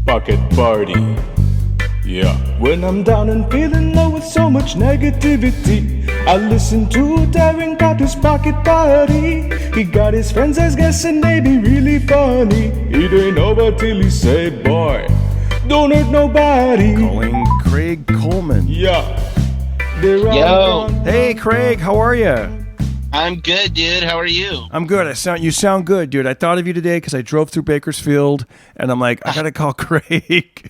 Pocket Party. Yeah. When I'm down and feeling low with so much negativity, I listen to Darren got his Pocket Party. He got his friends as guests and they be really funny. It ain't over till he say, boy, don't hurt nobody. Calling Craig Coleman. Yeah. Yo. Hey, Craig, how are you? I'm good, dude. How are you? I'm good. You sound good, dude. I thought of you today because I drove through Bakersfield, and I'm like, I gotta call Craig.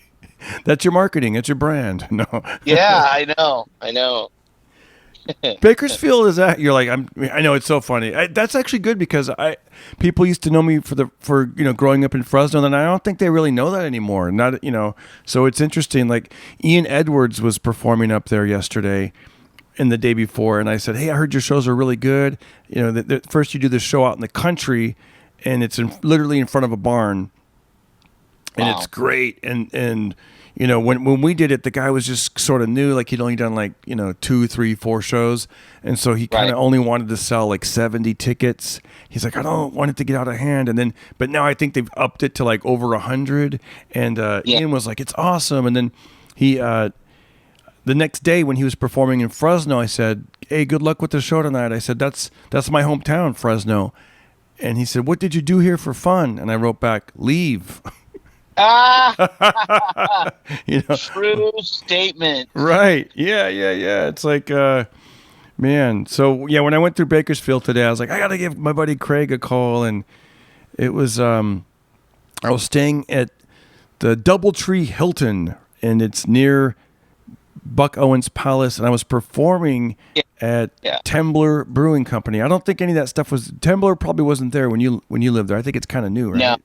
That's your marketing. That's your brand. No. Yeah, I know. Bakersfield is that? You're like, I know it's so funny. That's actually good because people used to know me for growing up in Fresno, and I don't think they really know that anymore. So it's interesting. Like Ian Edwards was performing up there yesterday. And the day before, and I said, "Hey, I heard your shows are really good. You know, first you do the show out in the country, and it's literally in front of a barn, and It's great. And when we did it, the guy was just sort of new, like he'd only done 2, 3, 4 shows, and so he kind of only wanted to sell like 70 tickets. He's like, I don't want it to get out of hand, but now I think they've upped it to like over 100. And Ian was like, it's awesome, and then he. The next day when he was performing in Fresno, I said, hey, good luck with the show tonight. I said, that's my hometown, Fresno. And he said, what did you do here for fun? And I wrote back, leave. True statement. Right. Yeah. It's like, man. So, yeah, when I went through Bakersfield today, I was like, I got to give my buddy Craig a call. And it was, I was staying at the Doubletree Hilton, and it's near Buck Owens Palace, and I was performing at Tembler Brewing Company. I don't think any of that stuff was. Tembler probably wasn't there when you lived there. I think it's kind of new, right? No.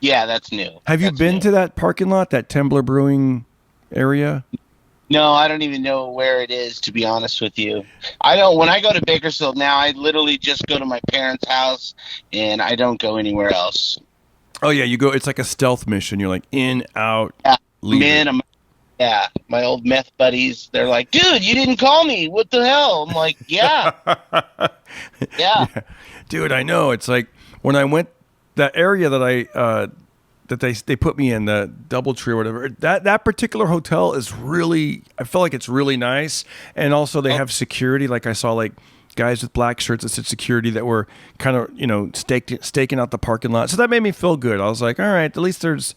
Yeah, that's new. Have you been to that parking lot, that Tembler Brewing area? No, I don't even know where it is, to be honest with you. I don't. When I go to Bakersfield now, I literally just go to my parents' house, and I don't go anywhere else. Oh yeah, you go. It's like a stealth mission. You're like in, out, leave. Man, yeah, my old meth buddies, they're like, dude, you didn't call me. What the hell? I'm like, yeah. Yeah. Dude, I know. It's like when I went, that area that they put me in, the Doubletree or whatever, that particular hotel is really, I feel like it's really nice. And also they have security. Like I saw like guys with black shirts that said security that were kind of, staking out the parking lot. So that made me feel good. I was like, all right, at least there's,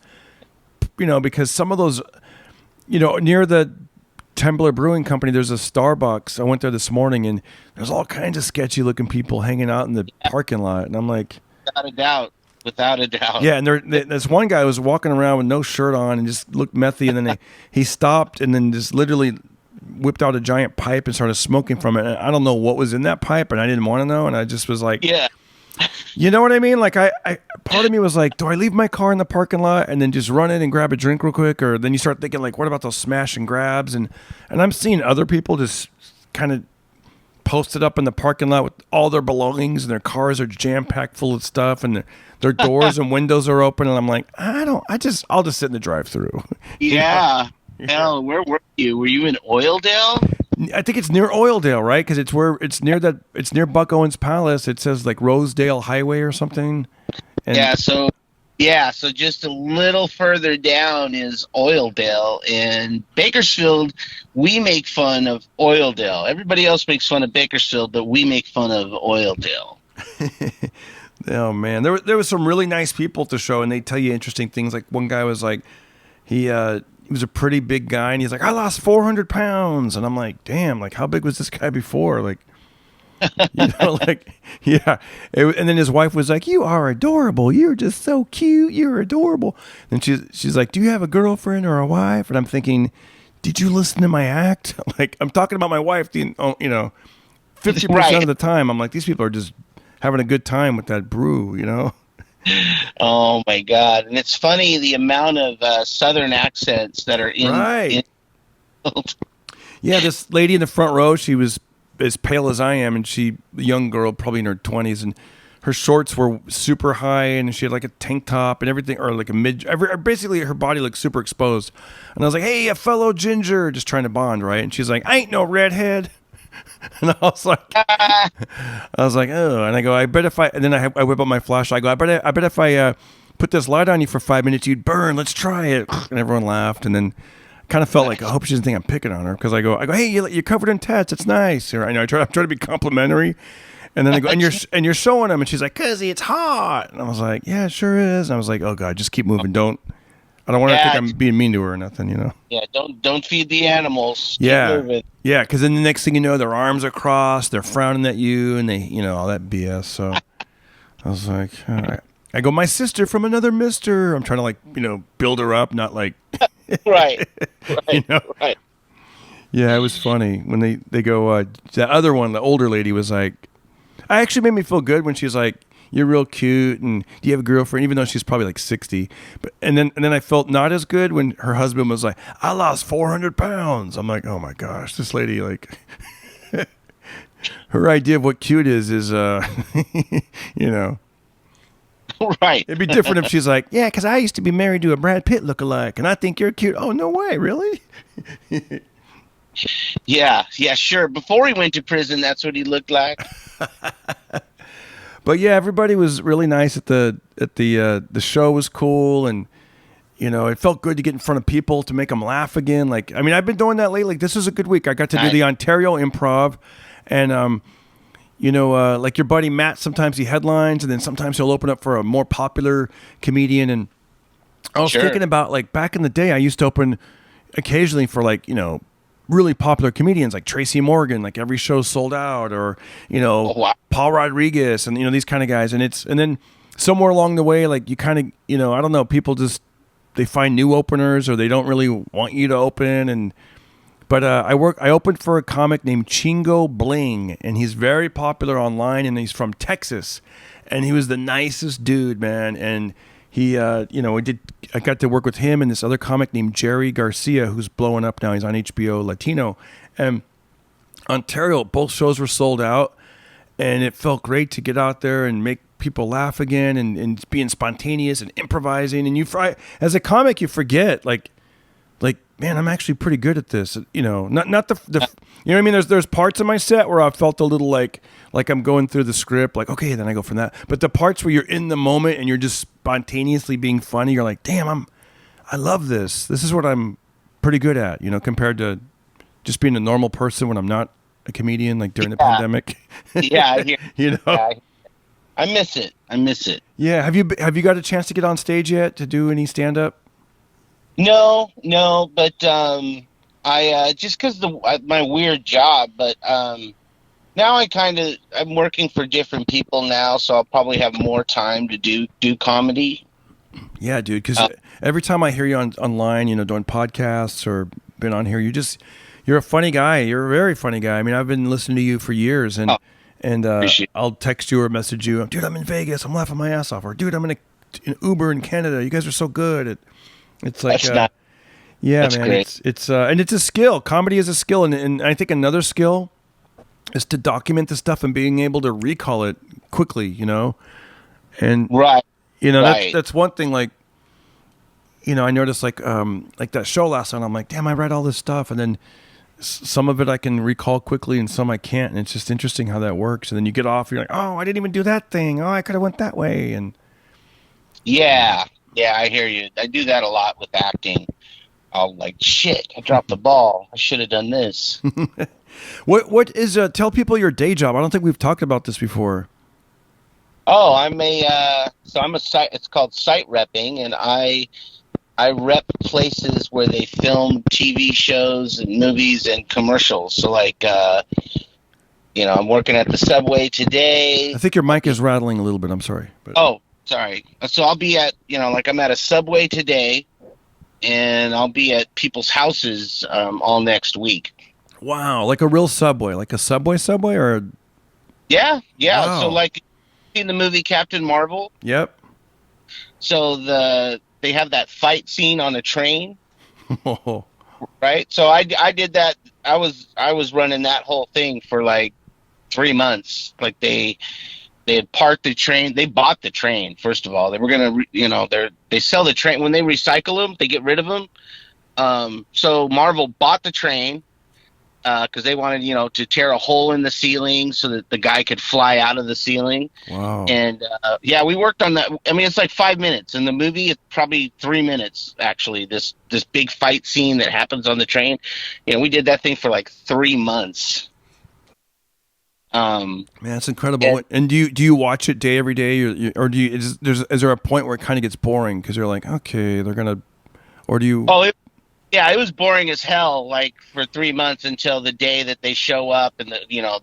because some of those, near the Tembler Brewing Company, there's a Starbucks. I went there this morning, and there's all kinds of sketchy-looking people hanging out in the parking lot. And I'm like... Without a doubt. Yeah, and there's one guy who was walking around with no shirt on and just looked methy, and then he stopped and then just literally whipped out a giant pipe and started smoking from it. And I don't know what was in that pipe, and I didn't want to know, and I just was like... Yeah. You know what I mean? Like, I part of me was like, do I leave my car in the parking lot and then just run in and grab a drink real quick? Or then you start thinking, like, what about those smash and grabs? And I'm seeing other people just kind of posted up in the parking lot with all their belongings, and their cars are jam-packed full of stuff, and their doors and windows are open. And I'm like, I'll just sit in the drive-through. Yeah. Hell, where were you? Were you in Oildale? I think it's near Oildale, right? Because it's near Buck Owens Palace. It says like Rosedale Highway or something. And So just a little further down is Oildale, and Bakersfield. We make fun of Oildale. Everybody else makes fun of Bakersfield, but we make fun of Oildale. Oh man, there was some really nice people at the show, and they tell you interesting things. Like one guy was like, he was a pretty big guy, and he's like, I lost 400 pounds. And I'm like, damn, like, how big was this guy before? Like, yeah. And then his wife was like, you are adorable. You're just so cute. You're adorable. And she's like, do you have a girlfriend or a wife? And I'm thinking, did you listen to my act? Like, I'm talking about my wife, 50% of the time. I'm like, these people are just having a good time with that brew, Oh my God! And it's funny the amount of Southern accents that are in. Right. Yeah, this lady in the front row, she was as pale as I am, and a young girl, probably in her 20s, and her shorts were super high, and she had like a tank top and everything, or like basically her body looked super exposed. And I was like, "Hey, a fellow ginger," just trying to bond, right? And she's like, "I ain't no redhead." And I was like, oh, and I go, I bet if I, and then I whip up my flashlight. I go, I bet if I put this light on you for 5 minutes, you'd burn. Let's try it. And everyone laughed. And then kind of felt like, I hope she doesn't think I'm picking on her, because I go, hey, you're covered in tats. It's nice. Or I try to be complimentary. And then I go, and you're showing them, and she's like, "'Cause it's hot." And I was like, "Yeah, it sure is." And I was like, "Oh God, just keep moving. I don't want to think I'm being mean to her or nothing, you know." Yeah, don't feed the animals. Keep Yeah, moving. yeah. Because then the next thing you know, their arms are crossed, they're frowning at you, and they, all that BS. So I was like, all right. I go, "My sister from another mister." I'm trying to, like, build her up, not like, right. Right. Yeah, it was funny when they go. The other one, the older lady, was like. I actually made me feel good when she was like, "You're real cute, and do you have a girlfriend?" Even though she's probably like 60. But and then I felt not as good when her husband was like, "I lost 400 pounds." I'm like, "Oh my gosh, this lady, like, her idea of what cute is, Right. It'd be different if she's like, "Yeah, because I used to be married to a Brad Pitt lookalike, and I think you're cute." Oh, no way, really? Yeah, sure. Before he went to prison, that's what he looked like. But yeah, everybody was really nice at the show. Was cool, and it felt good to get in front of people to make them laugh again. Like, I mean, I've been doing that lately. This was a good week. I got to do the Ontario Improv, and like your buddy Matt. Sometimes he headlines, and then sometimes he'll open up for a more popular comedian. And I was thinking about, like, back in the day, I used to open occasionally for, like, really popular comedians like Tracy Morgan, like every show sold out, or Paul Rodriguez, and these kind of guys. And then somewhere along the way, like, you kind of I don't know, people just, they find new openers, or they don't really want you to open. But I opened for a comic named Chingo Bling, and he's very popular online, and he's from Texas, and he was the nicest dude, man. And he, I got to work with him and this other comic named Jerry Garcia, who's blowing up now. He's on HBO Latino. And Ontario, both shows were sold out, and it felt great to get out there and make people laugh again, and being spontaneous and improvising. And as a comic, you forget, like, man, I'm actually pretty good at this. Not the what I mean? There's parts of my set where I felt a little like I'm going through the script, like, okay, then I go from that. But the parts where you're in the moment and you're just spontaneously being funny, you're like, damn, I love this. This is what I'm pretty good at, compared to just being a normal person when I'm not a comedian, like during the pandemic. Yeah, Yeah, I miss it. Yeah, have you got a chance to get on stage yet to do any stand up? No, but I just because my weird job, but now I'm working for different people now, so I'll probably have more time to do comedy. Yeah, dude, because every time I hear you online, doing podcasts or been on here, you're a funny guy. You're a very funny guy. I mean, I've been listening to you for years, and I'll text you or message you, "Dude, I'm in Vegas. I'm laughing my ass off," or "Dude, I'm in an Uber in Canada. You guys are so good." It's like, that's man, great. it's and it's a skill. Comedy is a skill, and I think another skill is to document the stuff and being able to recall it quickly, and right, that's one thing. Like, I noticed like that show last night. I'm like, damn, I read all this stuff, and then some of it I can recall quickly, and some I can't. And it's just interesting how that works. And then you get off, you're like, oh, I didn't even do that thing. Oh, I could have went that way, and Yeah, I hear you. I do that a lot with acting. I'll like, shit, I dropped the ball. I should have done this. What is tell people your day job? I don't think we've talked about this before. Oh, I'm a site. It's called site repping, and I rep places where they film TV shows and movies and commercials. So like, I'm working at the Subway today. I think your mic is rattling a little bit. I'm sorry. But. Oh. Sorry. So I'll be at, I'm at a Subway today, and I'll be at people's houses all next week. Wow, like a real Subway, like a Subway, or? Yeah. Wow. So like, in the movie Captain Marvel. Yep. So they have that fight scene on a train. Right. So I did that. I was running that whole thing for like 3 months. Like they had parked the train. They bought the train. First of all, they were gonna, they sell the train when they recycle them. They get rid of them. So Marvel bought the train, because they wanted, to tear a hole in the ceiling so that the guy could fly out of the ceiling. Wow. And yeah, we worked on that. I mean, it's like 5 minutes in the movie. It's probably 3 minutes actually. This big fight scene that happens on the train. We did that thing for like 3 months. Man, it's incredible. And do you watch it every day, or is there a point where it kind of gets boring because you're like, okay, they're gonna, or do you? Oh, it was boring as hell. Like for 3 months until the day that they show up, and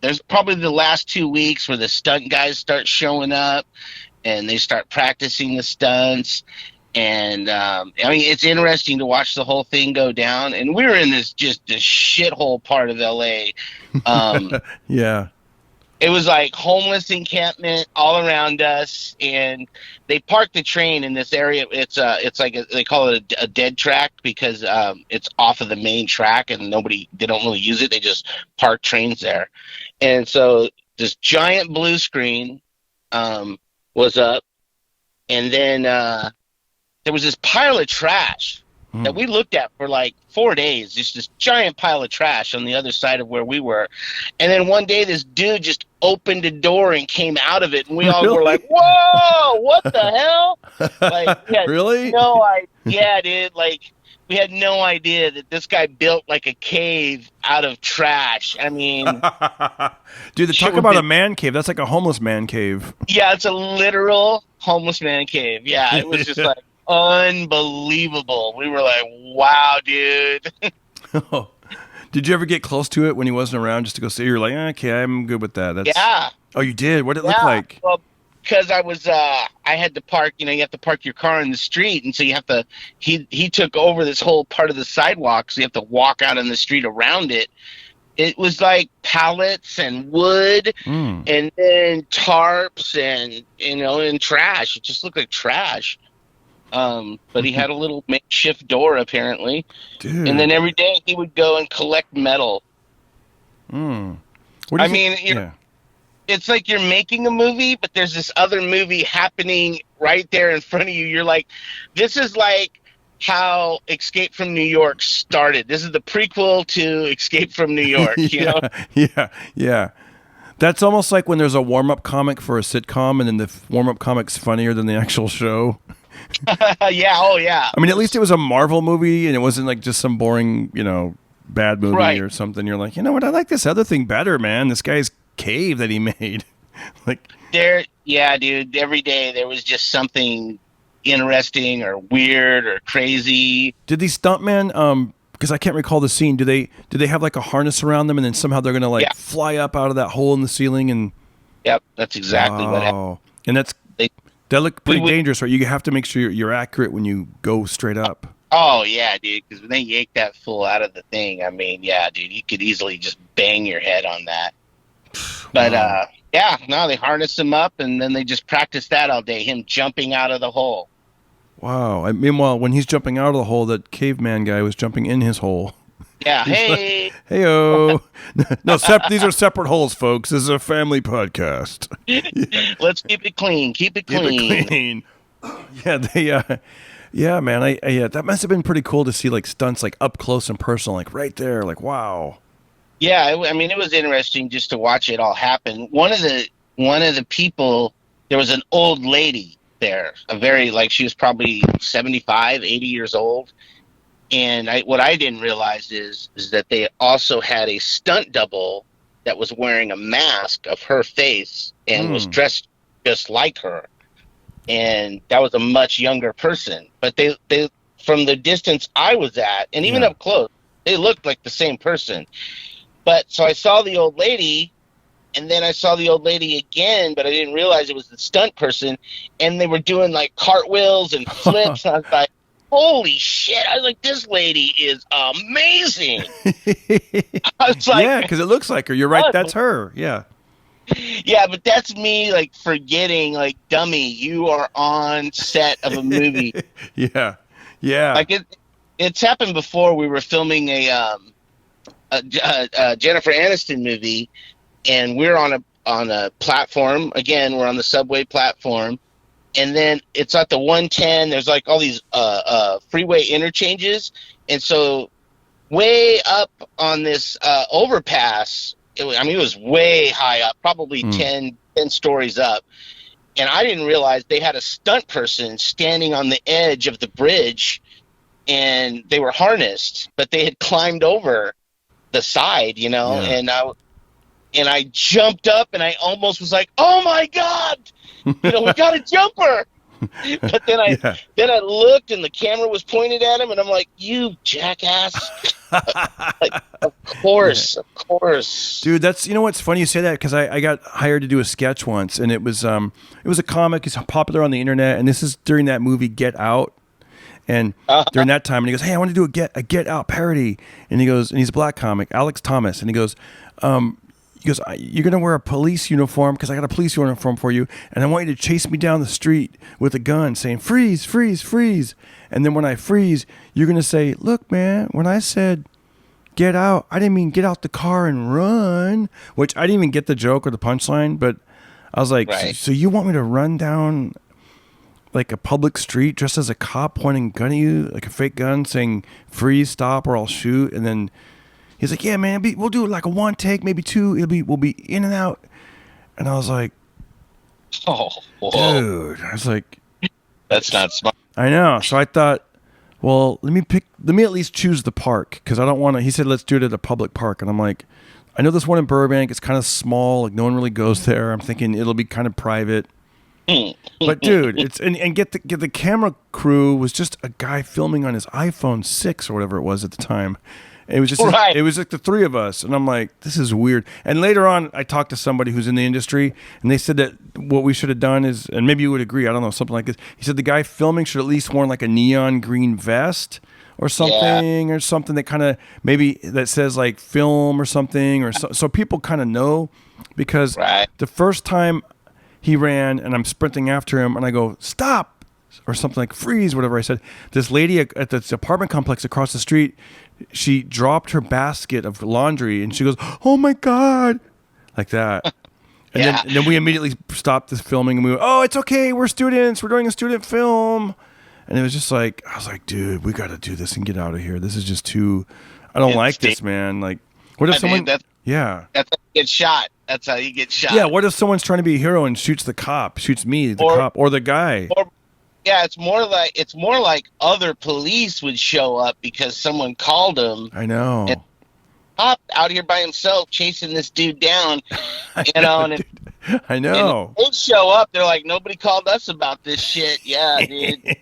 there's probably the last 2 weeks where the stunt guys start showing up, and they start practicing the stunts. And I mean, it's interesting to watch the whole thing go down. And we were in this shithole part of LA. Yeah. It was like homeless encampment all around us, and they parked the train in this area. It's like they call it a dead track because it's off of the main track, and they don't really use it. They just park trains there. And so this giant blue screen was up, and then there was this pile of trash that we looked at for like 4 days, just this giant pile of trash on the other side of where we were. And then one day this dude just opened a door and came out of it, and we all were like, whoa, what the hell? Like, really? No idea, dude. Like, we had no idea that this guy built like a cave out of trash. I mean, dude, talk about a man cave. That's like a homeless man cave. Yeah, it's a literal homeless man cave. Yeah, it was just like unbelievable. We were like, wow, dude. Did you ever get close to it when he wasn't around just to go see? You're like, okay, I'm good with that. Yeah. Oh, you did? What did it look like? Well, because I had to park, you have to park your car in the street. And so you have to, he took over this whole part of the sidewalk. So you have to walk out in the street around it. It was like pallets and wood and then tarps and, and trash. It just looked like trash. But he had a little makeshift door apparently. Dude. And then every day he would go and collect metal. It's like you're making a movie, but there's this other movie happening right there in front of you. You're like, this is like how Escape from New York started. This is the prequel to Escape from New York, you know? Yeah. That's almost like when there's a warm-up comic for a sitcom, and then the warm-up comic's funnier than the actual show. Yeah, oh yeah. I mean, at least it was a Marvel movie, and it wasn't like just some boring, bad movie or something. You're like, you know what? I like this other thing better, man. This guy's cave that he made. Dude. Every day there was just something interesting or weird or crazy. Did these stuntmen? Because I can't recall the scene. Do they have like a harness around them, and then somehow they're gonna fly up out of that hole in the ceiling? And yep, that's exactly what happened. And that looked pretty dangerous, right? You have to make sure you're accurate when you go straight up. Oh yeah, dude. Because when they yank that fool out of the thing, I mean, yeah, dude, you could easily just bang your head on that. But they harness him up, and then they just practice that all day. Him jumping out of the hole. Wow. Meanwhile, when he's jumping out of the hole, that caveman guy was jumping in his hole. Yeah. Hey. Hey-o. No, these are separate holes, folks. This is a family podcast. Let's keep it clean. Keep it clean. Yeah, man. That must have been pretty cool to see like stunts like up close and personal, like right there. Like, wow. Yeah. I mean, it was interesting just to watch it all happen. One of the people, there was an old lady there, she was probably 75, 80 years old. And what I didn't realize is that they also had a stunt double that was wearing a mask of her face and was dressed just like her. And that was a much younger person. But they from the distance I was at, and even up close, they looked like the same person. But so I saw the old lady, and then I saw the old lady again, but I didn't realize it was the stunt person. And they were doing like cartwheels and flips. And I was like, holy shit. I was like, this lady is amazing. I was like, yeah, because it looks like her. You're right. That's her. Yeah. Yeah, but that's me like forgetting, like, dummy, you are on set of a movie. Yeah. Like it's happened before. We were filming a Jennifer Aniston movie, and we're on a platform. Again, we're on the subway platform, and then it's at the 110. There's like all these freeway interchanges, and so way up on this overpass. It was way high up, probably 10 stories up. And I didn't realize they had a stunt person standing on the edge of the bridge, and they were harnessed, but they had climbed over the side, Yeah. and I jumped up, and I almost was like, "Oh my God, we got a jumper!" But then Yeah. I looked, and the camera was pointed at him, and I'm like, "You jackass!" Like, of course, Dude, that's what's funny you say that because I got hired to do a sketch once, and it was a comic. He's popular on the internet, and this is during that movie Get Out. And during that time, and he goes, "Hey, I want to do a Get Out parody." And he goes, and he's a black comic, Alex Thomas, and he goes, "You're gonna wear a police uniform because I got a police uniform for you, and I want you to chase me down the street with a gun, saying freeze, freeze, freeze. And then when I freeze, you're gonna say, 'Look, man, when I said get out, I didn't mean get out the car and run,'" which I didn't even get the joke or the punchline, but I was like, right. so you want me to run down like a public street dressed as a cop pointing a gun at you, like a fake gun, saying freeze, stop, or I'll shoot? And then he's like, "Yeah, man, we'll do like a one take, maybe two. We'll be in and out." And I was like, Oh, whoa. dude, I was like, That's not smart. I know. So I thought, well, let me at least choose the park because I don't want to. He said, "Let's do it at a public park," and I'm like, I know this one in Burbank. It's kind of small, like no one really goes there. I'm thinking it'll be kind of private. But dude, it's and get the camera crew was just a guy filming on his iPhone 6 or whatever it was at the time. It was just Right. it was like the three of us, and I'm like, this is weird. And later on, I talked to somebody who's in the industry, and they said that what we should have done is, and maybe you would agree, I don't know, something like this. He said the guy filming should at least worn like a neon green vest or something, or something that kind of maybe that says like film or something, or so people kind of know, because Right. the first time he ran and I'm sprinting after him and I go, "Stop," or something like freeze, whatever I said. This lady at this apartment complex across the street, she dropped her basket of laundry and she goes, "Oh my God," like that. And then we immediately stopped this filming and we went, "Oh, it's okay. We're students. We're doing a student film." And it was just like, I was like, dude, we got to do this and get out of here. This is just too, I don't like this, man. Like, what if someone, yeah. That's how you get shot. That's how you get shot. Yeah, what if someone's trying to be a hero and shoots the cop, shoots me, the cop, or the guy? Yeah, it's more like other police would show up because someone called him. I know. And cop out here by himself chasing this dude down, and I know. And they show up, they're like, "Nobody called us about this shit." Yeah, dude.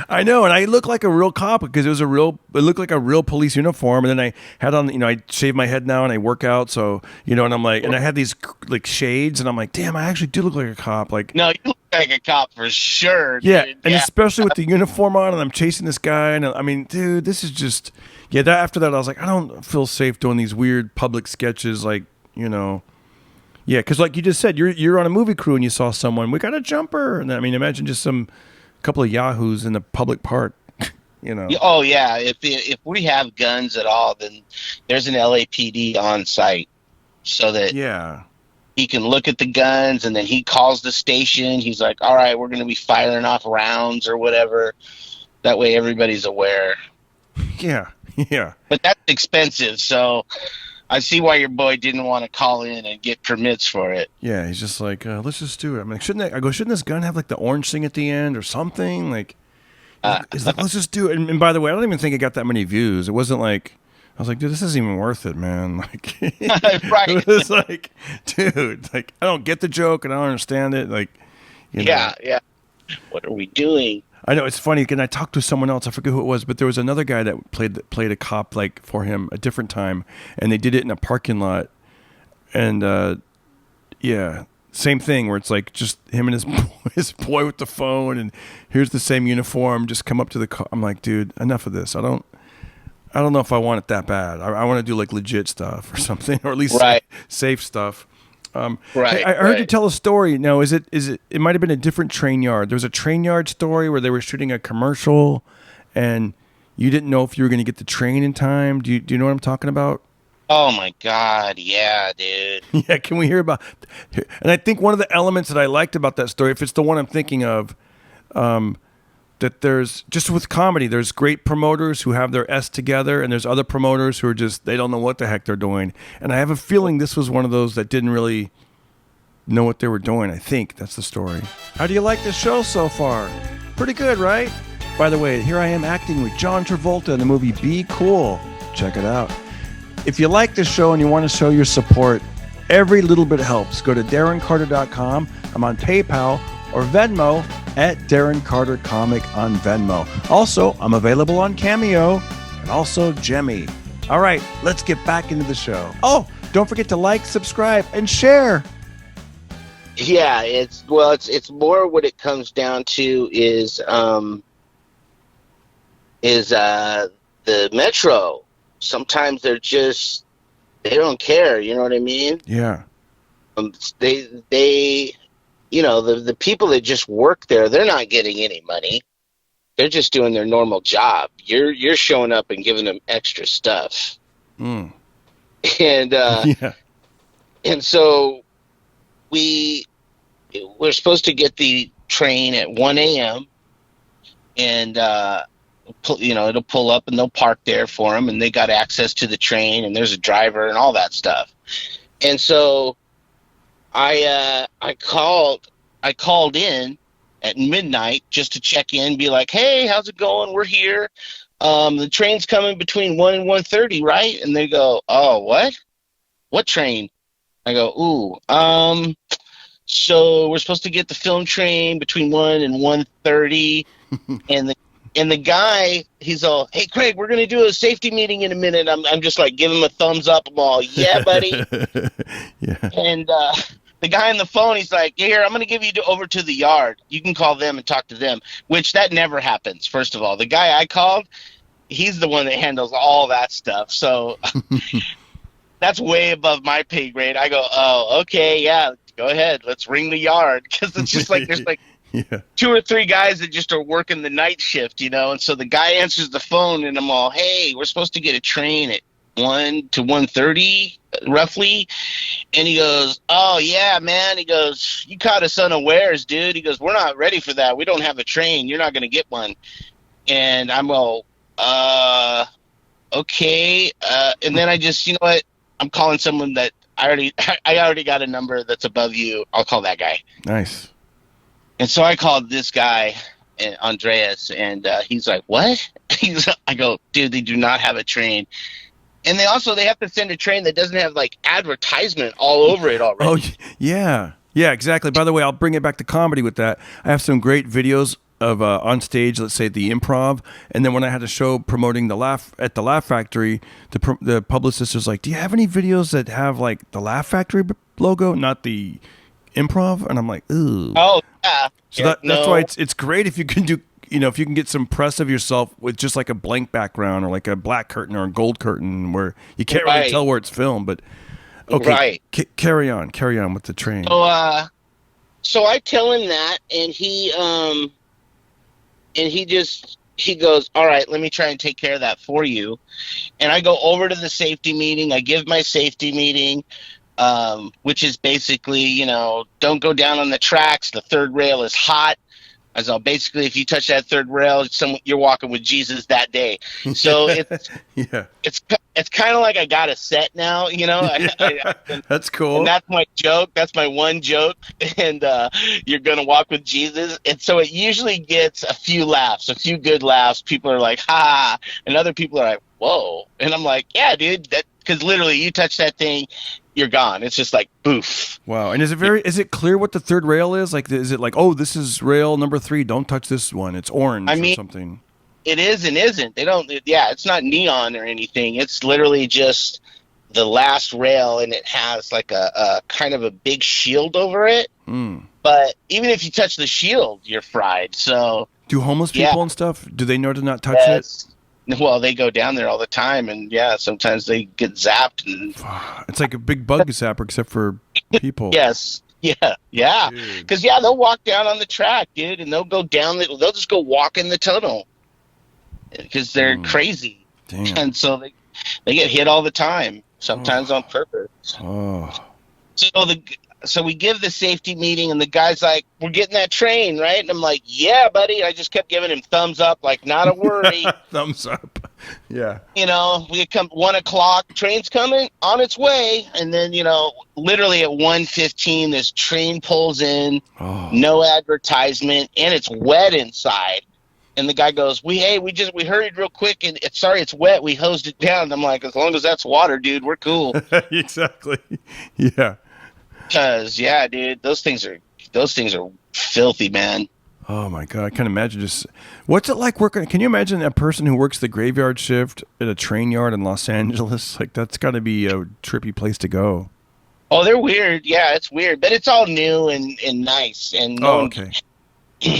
I know, and I look like a real cop because it looked like a real police uniform, and then I had on, I shave my head now and I work out, so and I'm like, and I had these like shades, and I'm like, damn, I actually do look like a cop. Like, no, you look like a cop for sure. Yeah, dude. and especially with the uniform on, and I'm chasing this guy, and I mean, dude, this is just, yeah. After that, I was like, I don't feel safe doing these weird public sketches, like, yeah, because like you just said, you're on a movie crew and you saw someone, "We got a jumper," and I mean, imagine just some couple of yahoos in the public park, Oh yeah, if we have guns at all, then there's an LAPD on site, so that Yeah, he can look at the guns, and then he calls the station. He's like, "All right, we're going to be firing off rounds or whatever." That way, everybody's aware. yeah. But that's expensive, so I see why your boy didn't want to call in and get permits for it. Yeah, he's just like, let's just do it. I'm like, shouldn't this gun have like the orange thing at the end or something? Like, he's like, let's just do it. And by the way, I don't even think it got that many views. It wasn't like, I was like, dude, this isn't even worth it, man. Like, Right. It was like, dude, like, I don't get the joke and I don't understand it. Like, Yeah. What are we doing? I know it's funny. And I talked to someone else. I forget who it was, but there was another guy that played a cop like for him a different time, and they did it in a parking lot. And yeah, same thing where it's like just him and his boy with the phone, and here's the same uniform. Just come up to the car. I'm like, dude, enough of this. I don't know if I want it that bad. I want to do like legit stuff or something, or at least safe stuff. Right. Hey, I heard you tell a story. Now, is it? It might have been a different train yard. There was a train yard story where they were shooting a commercial, and you didn't know if you were going to get the train in time. Do you know what I'm talking about? Oh my God, yeah, dude. Yeah, can we hear about? And I think one of the elements that I liked about that story, if it's the one I'm thinking of, that there's just with comedy, there's great promoters who have their S together, and there's other promoters who are just, they don't know what the heck they're doing. And I have a feeling this was one of those that didn't really know what they were doing. I think that's the story. How do you like the show so far? Pretty good, right? By the way, here I am acting with John Travolta in the movie Be Cool. Check it out. If you like this show and you want to show your support, every little bit helps. Go to DarrenCarter.com. I'm on PayPal or Venmo at Darren Carter Comic on Venmo. Also, I'm available on Cameo and also Jemmy. All right, let's get back into the show. Oh, don't forget to like, subscribe, and share. Yeah, it's more what it comes down to is the Metro. Sometimes they don't care. You know what I mean? Yeah. They the people that just work there, they're not getting any money. They're just doing their normal job. You're showing up and giving them extra stuff. Mm. And Yeah. And so we're supposed to get the train at 1 a.m. and it'll pull up and they'll park there for them, and they got access to the train, and there's a driver and all that stuff. And so I called in at midnight just to check in, be like, hey, how's it going? We're here. The train's coming between 1 and 1:30, right? And they go, oh, what? What train? I go, ooh, so we're supposed to get the film train between 1 and 1:30. And the guy, he's all, hey, Craig, we're going to do a safety meeting in a minute. I'm just like, give him a thumbs up. I'm all, yeah, buddy. Yeah. And the guy on the phone, he's like, here, I'm going to give you over to the yard. You can call them and talk to them, which that never happens, first of all. The guy I called, he's the one that handles all that stuff. So that's way above my pay grade. I go, oh, okay, yeah, go ahead. Let's ring the yard. Because it's just like there's like yeah. 2 or 3 guys that just are working the night shift, And so the guy answers the phone, and I'm all, hey, we're supposed to get a train at 1 to 1:30, roughly. And he goes, oh, yeah, man. He goes, you caught us unawares, dude. He goes, we're not ready for that. We don't have a train. You're not going to get one. And I'm all, okay. And then I just, you know what? I'm calling someone that I already got a number that's above you. I'll call that guy. Nice. And so I called this guy, Andreas, and he's like, what? I go, dude, they do not have a train. And they have to send a train that doesn't have like advertisement all over it already. Oh, yeah. Yeah, exactly. By the way, I'll bring it back to comedy with that. I have some great videos of on stage, let's say the Improv. And then when I had a show promoting the Laugh Factory, the publicist was like, do you have any videos that have like the Laugh Factory logo, not the Improv? And I'm like, ooh. Oh, yeah. So that's why it's great if you can do, if you can get some press of yourself with just like a blank background or like a black curtain or a gold curtain where you can't really tell where it's filmed. But okay, right. Carry on with the train. So I tell him that, and he goes, all right, let me try and take care of that for you. And I go over to the safety meeting. I give my safety meeting. Which is basically, don't go down on the tracks. The third rail is hot. As well, basically, if you touch that third rail, you're walking with Jesus that day. So it's it's kind of like I got a set now, That's cool. And that's my joke. That's my one joke. And you're gonna walk with Jesus. And so it usually gets a few good laughs. People are like, ha, and other people are like, whoa. And I'm like, yeah, dude, because literally you touch that thing, you're gone. It's just like boof. Wow. And is it clear what the third rail is? Like, is it like, oh, this is rail number 3, don't touch this one, it's orange or something? It is and isn't. They don't. Yeah, it's not neon or anything. It's literally just the last rail, and it has like a kind of a big shield over it. Mm. But even if you touch the shield, you're fried. So do homeless people and stuff, do they know to not touch it? Well, they go down there all the time, and sometimes they get zapped. And it's like a big bug zapper, except for people. Yes, yeah. Because they'll walk down on the track, dude, and they'll go down. They'll just go walk in the tunnel because they're crazy. Damn. And so they get hit all the time, sometimes on purpose. Oh. So so we give the safety meeting, and the guy's like, "We're getting that train, right?" And I'm like, "Yeah, buddy." I just kept giving him thumbs up, like, "Not a worry." Thumbs up. Yeah. We come 1 o'clock, train's coming on its way, and then literally at 1:15, this train pulls in, no advertisement, and it's wet inside. And the guy goes, "We hurried real quick, and sorry, it's wet. We hosed it down." And I'm like, "As long as that's water, dude, we're cool." Exactly. Yeah. Because yeah, dude, those things are filthy, man. Oh my God, I can't imagine what's it like working. Can you imagine a person who works the graveyard shift at a train yard in Los Angeles? Like, that's got to be a trippy place to go. Oh, they're weird. Yeah, it's weird, but it's all new and nice. And okay.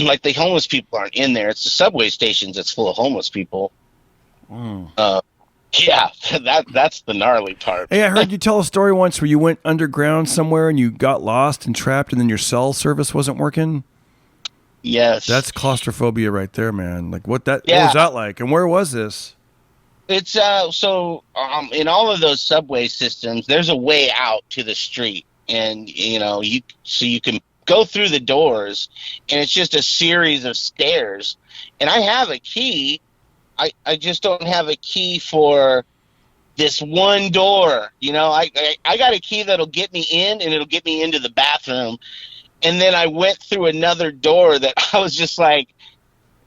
Like the homeless people aren't in there. It's the subway stations that's full of homeless people. Yeah, that's the gnarly part. Hey, I heard you tell a story once where you went underground somewhere and you got lost and trapped, and then your cell service wasn't working. Yes, that's claustrophobia right there, man. Like, what was that like, and where was this? It's in all of those subway systems, there's a way out to the street, and you can go through the doors, and it's just a series of stairs. And I have a key. I just don't have a key for this one door. I got a key that'll get me in, and it'll get me into the bathroom. And then I went through another door that I was just like,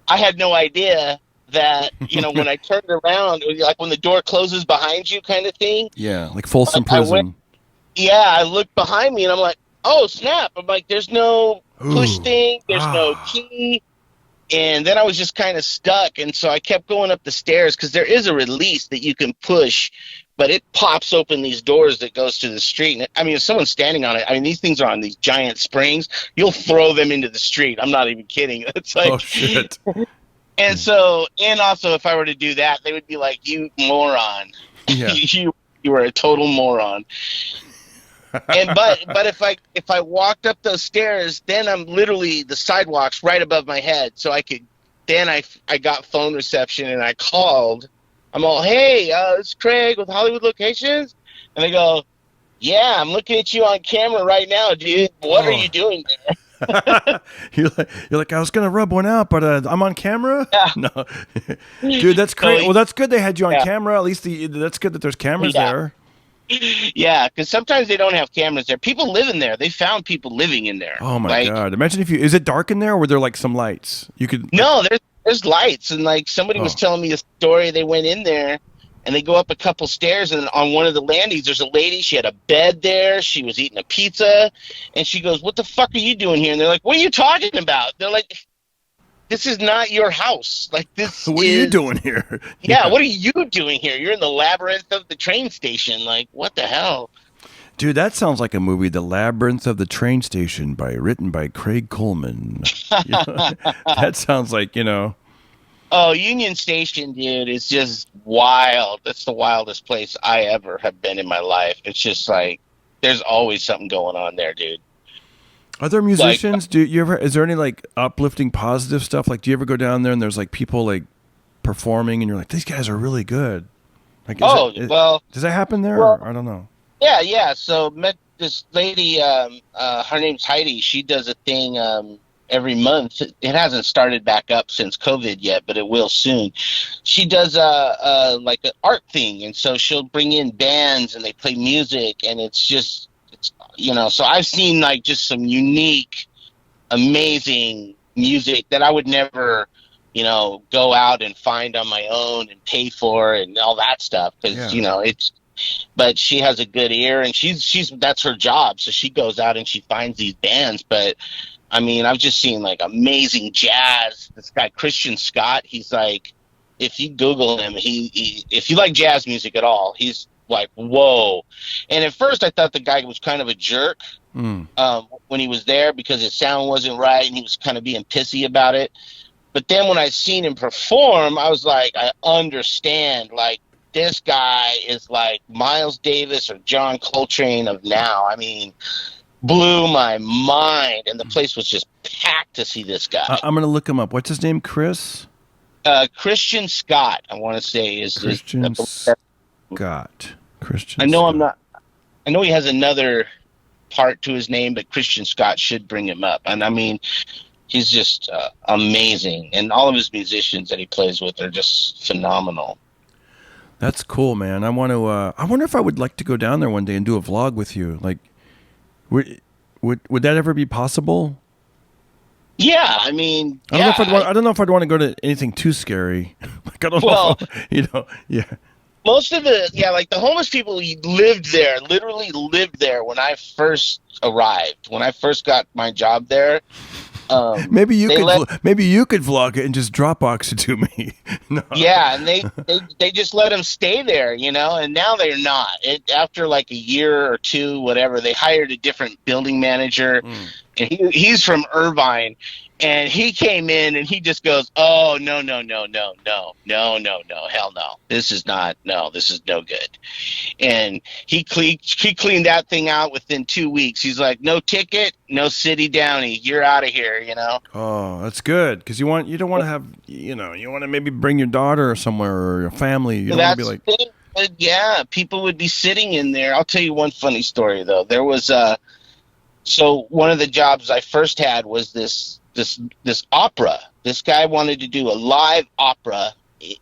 I had no idea that, when I turned around, it was like when the door closes behind you kind of thing. Yeah, like Folsom Prison. I looked behind me, and I'm like, oh, snap. I'm like, there's no push thing. There's no key. And then I was just kind of stuck. And so I kept going up the stairs because there is a release that you can push, but it pops open these doors that goes to the street. And if someone's standing on it, these things are on these giant springs. You'll throw them into the street. I'm not even kidding. It's like, oh, shit. And so, and also if I were to do that, they would be like, "You moron." Yeah. you were a total moron. And but if I walked up those stairs, then I'm literally, the sidewalk's right above my head, so I got phone reception, and I called. I'm all, "Hey, it's Craig with Hollywood Locations," and they go, "Yeah, I'm looking at you on camera right now, dude. What are you doing there?" You're like, "I was gonna rub one out, but I'm on camera." Yeah. No, dude, that's crazy. Well, that's good they had you on camera. At least that's good that there's cameras there. Yeah, because sometimes they don't have cameras there. People live in there. They found people living in there. Oh my God! Imagine is it dark in there, or were there like some lights? You could. No, there's lights, and like somebody was telling me a story. They went in there, and they go up a couple stairs, and on one of the landings, there's a lady. She had a bed there. She was eating a pizza, and she goes, "What the fuck are you doing here?" And they're like, "What are you talking about?" They're like, "This is not your house. Like, this what are you doing here?" Yeah, what are you doing here? You're in the labyrinth of the train station. Like, what the hell? Dude, that sounds like a movie, The Labyrinth of the Train Station, written by Craig Coleman. That sounds like, Oh, Union Station, dude, is just wild. That's the wildest place I ever have been in my life. It's just like, there's always something going on there, dude. Are there musicians? Is there any like uplifting, positive stuff? Like, do you ever go down there and there's like people like performing and you're like, these guys are really good? Like, does that happen there? Or, I don't know. Yeah. So met this lady. Her name's Heidi. She does a thing every month. It hasn't started back up since COVID yet, but it will soon. She does like an art thing, and so she'll bring in bands and they play music, and it's so I've seen like just some unique, amazing music that I would never, go out and find on my own and pay for and all that stuff. Because, but she has a good ear, and that's her job. So she goes out and she finds these bands. But I've just seen like amazing jazz. This guy, Christian Scott, he's like, if you Google him, if you like jazz music at all, he's like, whoa. And at first I thought the guy was kind of a jerk when he was there because his sound wasn't right and he was kind of being pissy about it. But then when I seen him perform, I was like, I understand. Like, this guy is like Miles Davis or John Coltrane of now. Blew my mind, and the place was just packed to see this guy. I'm gonna look him up. What's his name? Chris? Christian Scott, I want to say is Christian Scott. Christian. I know Scott. I know he has another part to his name, but Christian Scott should bring him up. And I mean, he's just amazing, and all of his musicians that he plays with are just phenomenal. That's cool, man. I want to. I wonder if I would like to go down there one day and do a vlog with you. Like, would that ever be possible? Yeah, I mean, I don't know if I'd want to go to anything too scary. Like, I don't know. Yeah. Most of like the homeless people lived there, literally lived there when I first arrived. When I first got my job there. Maybe you could vlog it and just Dropbox it to me. No. Yeah, and they just let them stay there, and now they're not. After like a year or two, whatever, they hired a different building manager, and he's from Irvine, and he came in and he just goes, "Oh, no, hell no, this is no good." And he cleaned that thing out within 2 weeks. He's like, "No ticket, no city downy, you're out of here," Oh, that's good, because you don't want to have, you want to maybe bring your daughter or somewhere, or your family. You don't want to be like, but yeah, people would be sitting in there. I'll tell you one funny story though. There was so one of the jobs I first had was this opera. This guy wanted to do a live opera,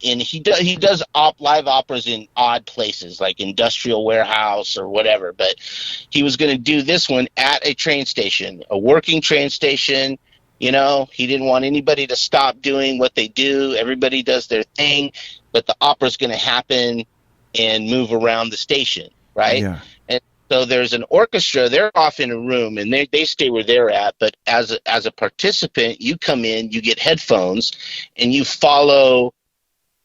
and he does live operas in odd places like industrial warehouse or whatever, but he was going to do this one at a train station, a working train station. He didn't want anybody to stop doing what they do. Everybody does their thing, but the opera's going to happen and move around the station, right? Yeah. And so there's an orchestra. They're off in a room, and they stay where they're at. But as a participant, you come in, you get headphones, and you follow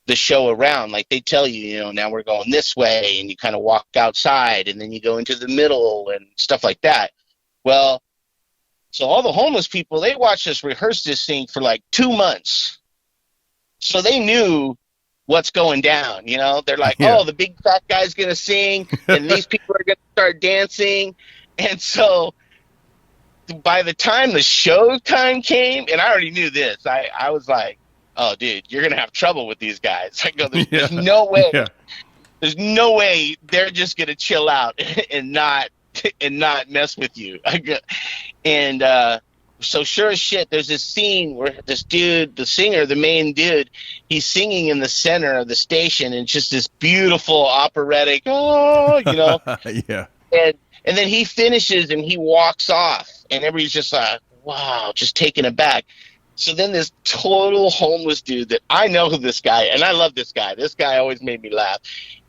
the show around. Like they tell you, now we're going this way, and you kind of walk outside, and then you go into the middle and stuff like that. Well, so all the homeless people, they watched us rehearse this thing for like 2 months. So they knew what's going down, They're like, yeah. Oh, the big fat guy's going to sing, and these people are going to start dancing. And so by the time the show time came, and I already knew this, I was like, oh, dude, you're going to have trouble with these guys. I go, there's no way. Yeah. There's no way they're just going to chill out and not mess with you. So sure as shit, there's this scene where this dude, the singer, the main dude, he's singing in the center of the station, and it's just this beautiful operatic, yeah. And then he finishes and he walks off, and everybody's just like, wow, just taken aback. So then this total homeless dude that I know who this guy, and I love this guy. This guy always made me laugh.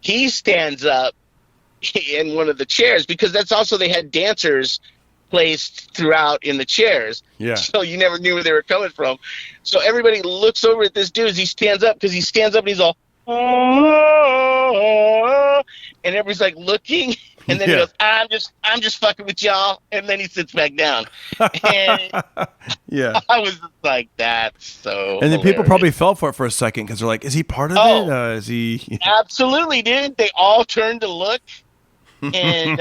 He stands up in one of the chairs, because that's also, they had dancers placed throughout in the chairs. Yeah. So you never knew where they were coming from. So everybody looks over at this dude as he stands up, because he stands up and he's all, oh, and everybody's like looking, and then he goes, I'm just fucking with y'all, and then he sits back down. And yeah, I was just like, that's so. And then people probably fell for it for a second, because they're like, is he part of it? Is he? Absolutely, dude. They all turned to look, and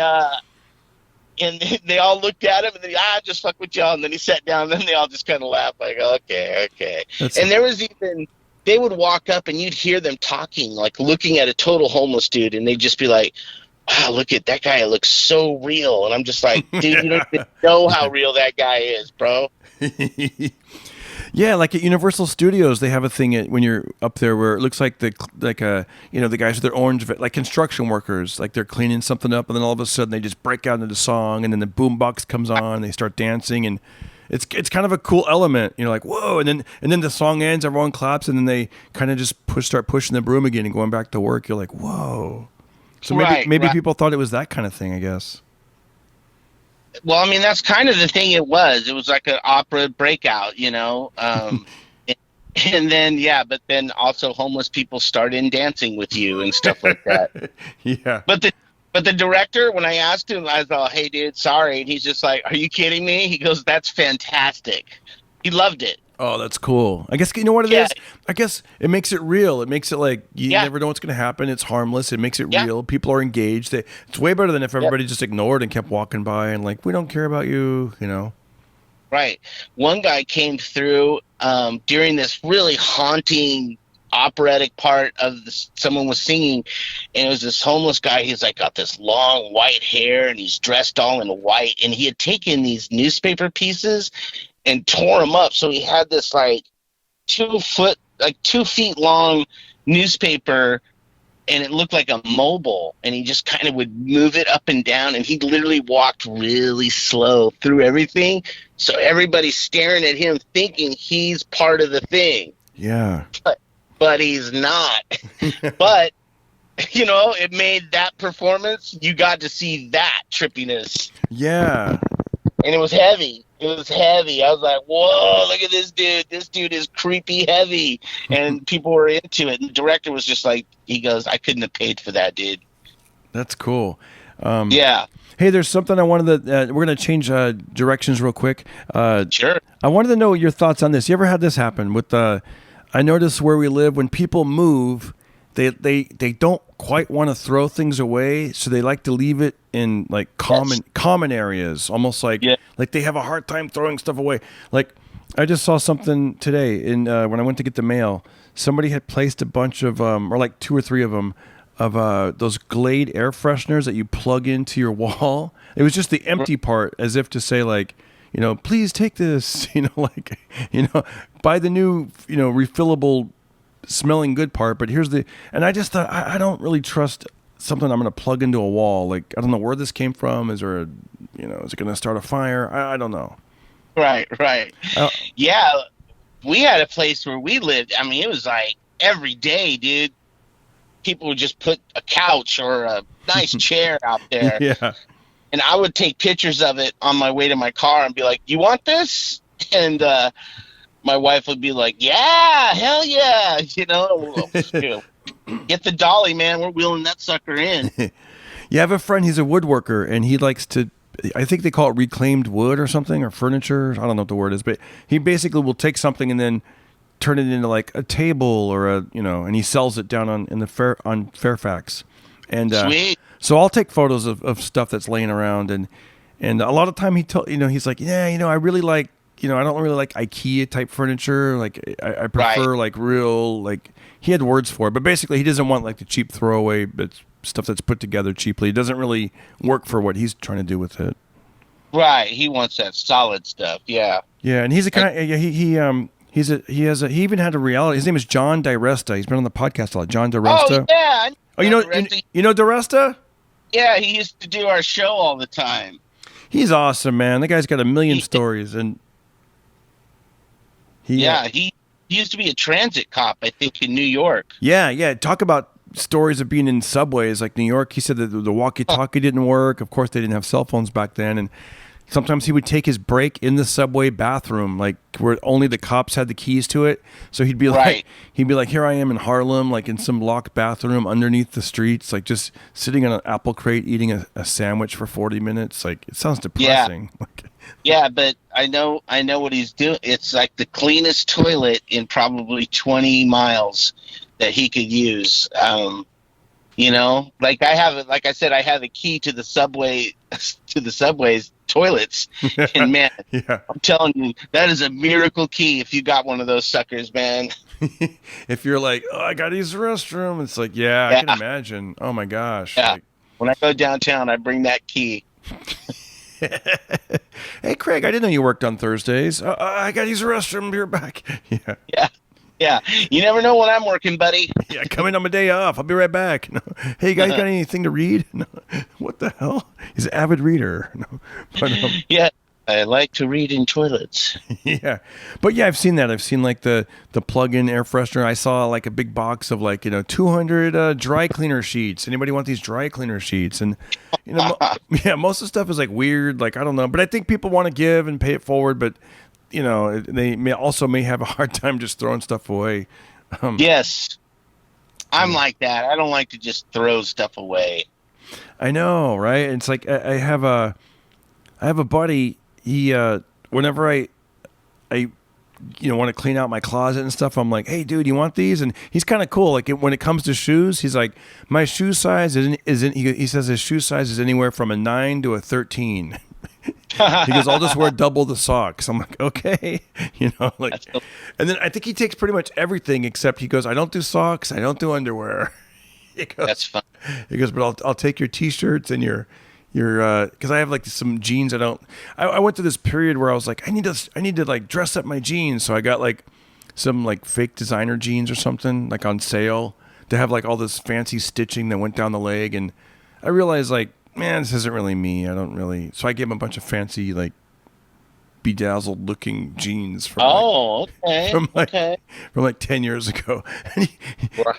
and they all looked at him, and then just fuck with y'all, and then he sat down, and then they all just kind of laughed like, okay. And there was even, they would walk up and you'd hear them talking, like looking at a total homeless dude, and they'd just be like, wow, look at that guy, it looks so real. And I'm just like, dude, you don't even know how real that guy is, bro. Yeah, like at Universal Studios, they have a thing when you're up there where it looks like the guys with their orange, like construction workers, like they're cleaning something up, and then all of a sudden they just break out into song, and then the boombox comes on, and they start dancing, and it's kind of a cool element. Like, whoa, and then the song ends, everyone claps, and then they kind of just start pushing the broom again and going back to work. You're like, whoa. So maybe people thought it was that kind of thing, I guess. Well, I mean, that's kind of the thing it was. It was like an opera breakout, and then, but then also homeless people started dancing with you and stuff like that. Yeah. But the director, when I asked him, I was like, hey, dude, sorry. And he's just like, are you kidding me? He goes, that's fantastic. He loved it. Oh, that's cool. I guess, you know what it is? I guess it makes it real. It makes it like you never know what's going to happen. It's harmless. It makes it real. People are engaged. It's way better than if everybody just ignored and kept walking by and like, we don't care about you, Right. One guy came through during this really haunting operatic part of someone was singing, and it was this homeless guy. He's like got this long white hair, and he's dressed all in white, and he had taken these newspaper pieces and tore them up. So he had this like 2 feet long newspaper, and it looked like a mobile, and he just kind of would move it up and down, and he literally walked really slow through everything. So everybody's staring at him thinking he's part of the thing. Yeah. But he's not. But, it made that performance, you got to see that trippiness. Yeah. And it was heavy. It was heavy. I was like, whoa, look at this dude. This dude is creepy heavy. And people were into it. And the director was just like, he goes, I couldn't have paid for that, dude. That's cool. Yeah. Hey, there's something I wanted to, we're going to change directions real quick. Sure. I wanted to know your thoughts on this. You ever had this happen with, I notice where we live, when people move, they don't quite want to throw things away, so they like to leave it in like common areas, almost like like they have a hard time throwing stuff away. Like I just saw something today in when I went to get the mail. Somebody had placed a bunch of or like 2 or 3 of them of those Glade air fresheners that you plug into your wall. It was just the empty part, as if to say like, please take this, buy the new, refillable smelling good part, but and I just thought, I don't really trust something I'm going to plug into a wall. Like, I don't know where this came from. Is there is it going to start a fire? I don't know. Right. Yeah. We had a place where we lived. I mean, it was like every day, dude, people would just put a couch or a nice chair out there. Yeah. And I would take pictures of it on my way to my car and be like, you want this? And, my wife would be like, yeah, hell yeah. Get the dolly, man. We're wheeling that sucker in. You have a friend, he's a woodworker, and he likes to, I think they call it reclaimed wood or something, or furniture. I don't know what the word is, but he basically will take something and then turn it into like a table or and he sells it down on Fairfax. And Sweet. So I'll take photos of stuff that's laying around, and a lot of time he's like, I really like, I don't really like IKEA type furniture. Like I prefer like real, like he had words for it, but basically he doesn't want like the cheap throwaway, but stuff that's put together cheaply. It doesn't really work for what he's trying to do with it. Right. He wants that solid stuff. Yeah. Yeah. And he's a kind of, he even had a reality. His name is John DiResta. He's been on the podcast a lot. John DiResta. Oh yeah. You know DiResta? Yeah. He used to do our show all the time. He's awesome, man. The guy's got a million stories, and he used to be a transit cop, I think, in New York. Yeah. Talk about stories of being in subways like New York. He said that the walkie-talkie didn't work. Of course, they didn't have cell phones back then, and sometimes he would take his break in the subway bathroom, like where only the cops had the keys to it. So he'd be like, here I am in Harlem, like in some locked bathroom underneath the streets, like just sitting on an apple crate eating a sandwich for 40 minutes. Like, it sounds depressing. Yeah, but I know what he's doing. It's like the cleanest toilet in probably 20 miles that he could use. Like I said, I have a key to the subway's toilets, and man, I'm telling you, that is a miracle key if you got one of those suckers, man. If you're like, oh, I got to use the restroom, it's like, I can imagine. Oh my gosh. Yeah. Like, when I go downtown, I bring that key. Hey, Craig, I didn't know you worked on Thursdays. I got to use the restroom. You're back. Yeah. You never know when I'm working, buddy. Yeah, come in on my day off. I'll be right back. No. Hey, you guys got anything to read? No. What the hell? He's an avid reader. No. But, yeah, I like to read in toilets. Yeah. But yeah, I've seen that. I've seen like the plug-in air freshener. I saw like a big box of like, 200 dry cleaner sheets. Anybody want these dry cleaner sheets? And, most of the stuff is like weird. Like, I don't know. But I think people want to give and pay it forward. But, they may have a hard time just throwing stuff away. Yes. I'm like that. I don't like to just throw stuff away. I know, right? It's like I have a buddy. He whenever I want to clean out my closet and stuff, I'm like, hey, dude, you want these? And he's kind of cool. Like when it comes to shoes, he's like, my shoe size he says his shoe size is anywhere from a 9 to a 13. He goes, I'll just wear double the socks. I'm like, okay, like, Cool. and then I think he takes pretty much everything except he goes, I don't do socks, I don't do underwear. He goes, That's fun. He goes, but I'll take your t-shirts and your because I have like some jeans I went through this period where I was like, I need to like dress up my jeans, so I got like some like fake designer jeans or something like on sale to have like all this fancy stitching that went down the leg, and I realized like, man, this isn't really me. I don't really. So I gave him a bunch of fancy, like, bedazzled looking jeans from from like 10 years ago. And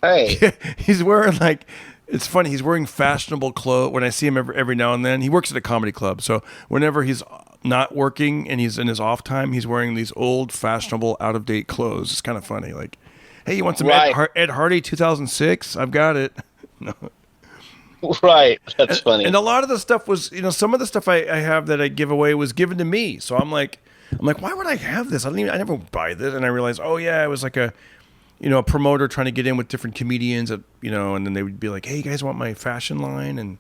Right. he's wearing like, it's funny. He's wearing fashionable clothes. When I see him every now and then, he works at a comedy club. So whenever he's not working and he's in his off time, he's wearing these old fashionable, out of date clothes. It's kind of funny. Like, hey, you want some Ed Hardy 2006? I've got it. No. Right. That's funny. And a lot of the stuff was, some of the stuff I have that I give away was given to me. So I'm like, why would I have this? I never buy this. And I realized, oh yeah, it was like a promoter trying to get in with different comedians, and then they would be like, hey, you guys want my fashion line? And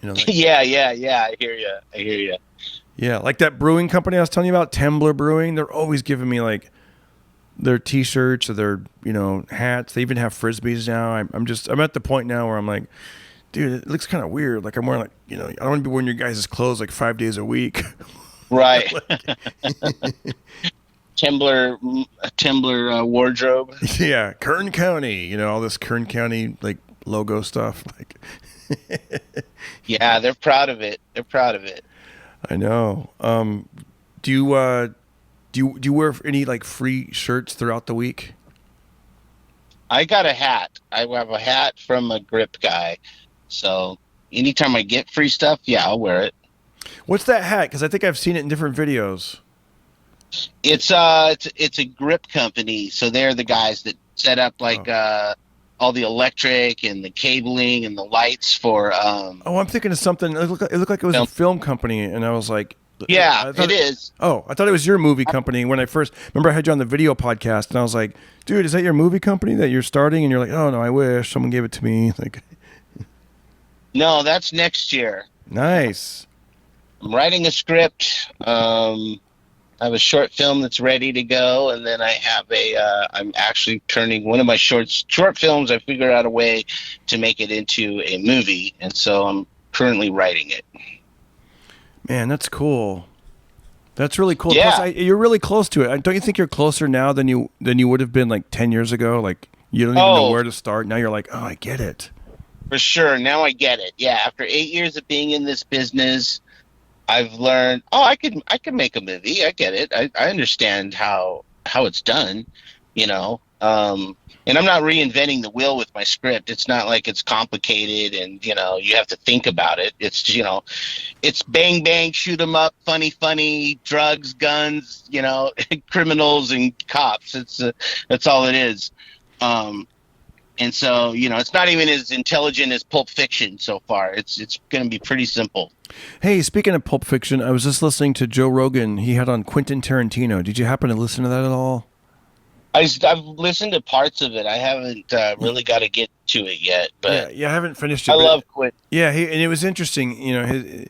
like, yeah. I hear you. Yeah, like that brewing company I was telling you about, Tembler Brewing. They're always giving me like their T-shirts or their hats. They even have frisbees now. I'm at the point now where I'm like, dude, it looks kind of weird. Like I'm wearing like I don't want to be wearing your guys' clothes like 5 days a week. Right. Tembler wardrobe. Yeah, Kern County. All this Kern County like logo stuff. Like, yeah, they're proud of it. I know. Do you wear any like free shirts throughout the week? I got a hat. I have a hat from a grip guy. So anytime I get free stuff, yeah, I'll wear it. What's that hat? Because I think I've seen it in different videos. It's a grip company. So they're the guys that set up like all the electric and the cabling and the lights for. I'm thinking of something. It looked like it was a film company, and I was like, yeah, it is. Oh, I thought it was your movie company. When I first remember, I had you on the video podcast, and I was like, dude, is that your movie company that you're starting? And you're like, oh no, I wish someone gave it to me. Like, no, that's next year. Nice. I'm writing a script. I have a short film that's ready to go, and then I have I'm actually turning one of my short films. I figured out a way to make it into a movie, and so I'm currently writing it. Man, that's cool. That's really cool. Yeah. Plus, you're really close to it. Don't you think you're closer now than you would have been like 10 years ago? Like you don't even know where to start. Now you're like, oh, I get it. For sure. Now I get it. Yeah. After 8 years of being in this business, I've learned, I could make a movie. I get it. I understand how it's done, and I'm not reinventing the wheel with my script. It's not like it's complicated and, you have to think about it. It's, it's bang, bang, shoot 'em up, funny, drugs, guns, criminals and cops. That's all it is. And so, it's not even as intelligent as Pulp Fiction so far. It's going to be pretty simple. Hey, speaking of Pulp Fiction, I was just listening to Joe Rogan. He had on Quentin Tarantino. Did you happen to listen to that at all? I've listened to parts of it. I haven't really got to get to it yet. But yeah, I haven't finished it. I love Quentin. Yeah, and it was interesting.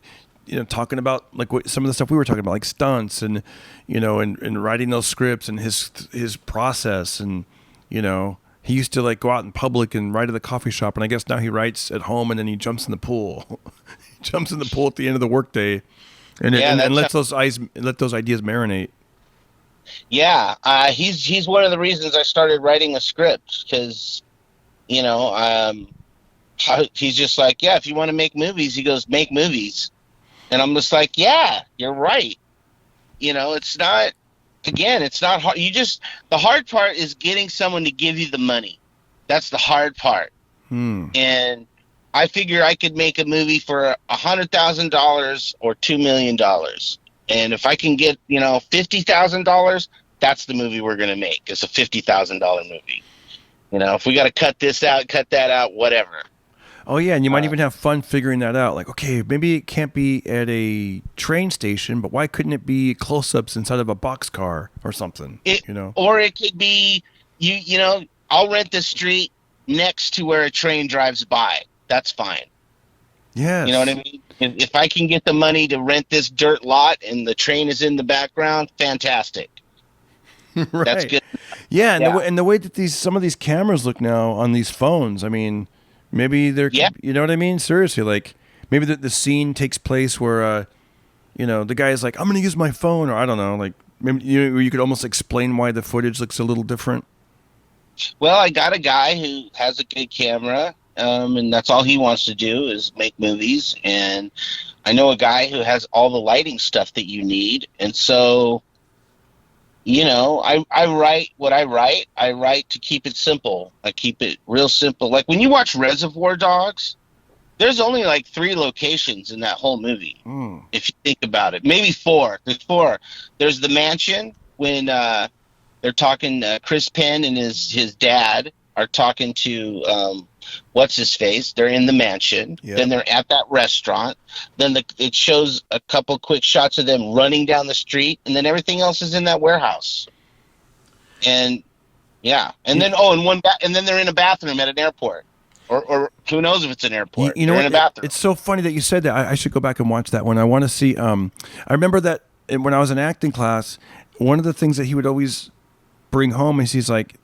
Talking about like some of the stuff we were talking about, like stunts and and writing those scripts and his process and He used to like go out in public and write at the coffee shop, and I guess now he writes at home and then he jumps in the pool. He jumps in the pool at the end of the workday, and lets those ideas marinate. Yeah, he's one of the reasons I started writing a script because, he's just like, yeah, if you want to make movies, he goes, make movies, and I'm just like, yeah, you're right. It's not. Again, it's not hard. The hard part is getting someone to give you the money. That's the hard part. And I figure I could make a movie for $100,000 or $2 million. And if I can get, $50,000, that's the movie we're going to make. It's a $50,000 movie. If we got to cut this out, cut that out, whatever. Oh, yeah, and you might even have fun figuring that out. Like, okay, maybe it can't be at a train station, but why couldn't it be close-ups inside of a boxcar or something? Or it could be, I'll rent the street next to where a train drives by. That's fine. Yes. You know what I mean? If I can get the money to rent this dirt lot and the train is in the background, fantastic. That's Right. good. Yeah, and Yeah. the way that some of these cameras look now on these phones, I mean, maybe there Yeah. could, you know what I mean? Seriously, like maybe the scene takes place where the guy is like, I'm going to use my phone, or I don't know, like maybe you could almost explain why the footage looks a little different. Well, I got a guy who has a good camera, and that's all he wants to do is make movies. And I know a guy who has all the lighting stuff that you need. And so, I write what I write. I write to keep it simple. I keep it real simple. Like when you watch Reservoir Dogs, there's only like 3 locations in that whole movie. If you think about it, maybe 4. There's 4. There's the mansion when they're talking. Chris Penn and his dad are talking to what's his face. They're in the mansion. Yeah. Then they're at that restaurant. Then it shows a couple quick shots of them running down the street, and then everything else is in that warehouse. And yeah, and then and then they're in a bathroom at an airport. Or who knows if it's an airport. You know They're what? in a bathroom. It's so funny that you said that. I should go back and watch that one. I want to see. I remember that when I was in acting class, one of the things that he would always bring home is he's like,